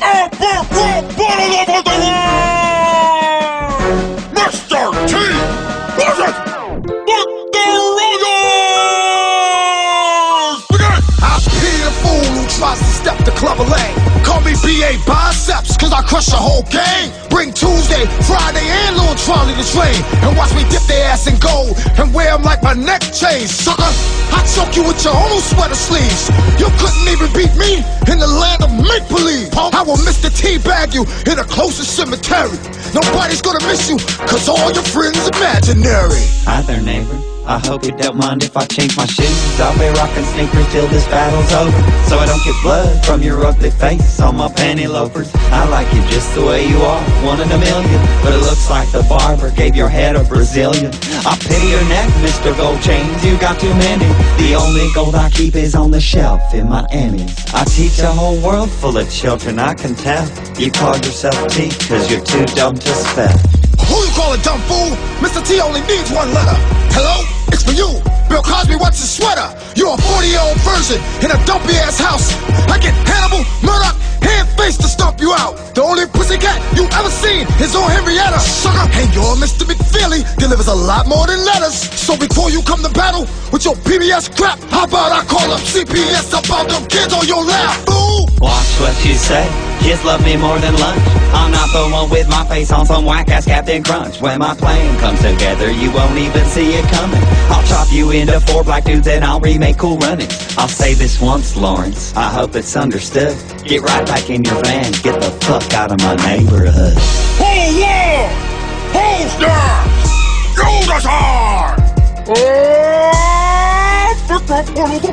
uppercut battle over the world! Mr. T versus the Royals! Begin! I pity the fool who tries to step the clever lane. Call me B.A. Biceps, cause I crush the whole gang. Bring Tuesday, Friday, and Lil Trolley to train. And watch me dip their ass in gold and wear them like my neck chain, sucker. I choke you with your own sweater sleeves. You couldn't even beat me in the land of make-believe. I will Mr. T-bag you in the closest cemetery. Nobody's gonna miss you, cause all your friends imaginary. Hi there, neighbor. I hope you don't mind if I change my shoes. I'll be rocking sneakers till this battle's over, so I don't get blood from your ugly face on my panty loafers. I like you just the way you are, one in a million, but it looks like the barber gave your head a Brazilian. I pity your neck, Mr. Gold Chains, you got too many. The only gold I keep is on the shelf in my Emmys. I teach a whole world full of children, I can tell. You call yourself T, cause you're too dumb to spell. Who you call a dumb fool? Mr. T only needs one letter. Hello? It's for you. Bill Cosby wants his sweater. You're a 40-year-old version in a dumpy-ass house. I get Hannibal, Murdoch, hand-faced to stomp you out. The only pussycat you ever seen is on Henrietta, sucker. And your Mr. McFeely delivers a lot more than letters. So before you come to battle with your PBS crap, how about I call up CPS about them kids on your lap, fool? Watch what you say. Kids love me more than lunch. I'm not the one with my face on some whack-ass Captain Crunch. When my plan comes together, you won't even see it coming. I'll chop you into 4 black dudes and I'll remake Cool Runnings. I'll say this once, Lawrence, I hope it's understood. Get right back in your van, get the fuck out of my neighborhood. Whole world! Whole stars! You decide!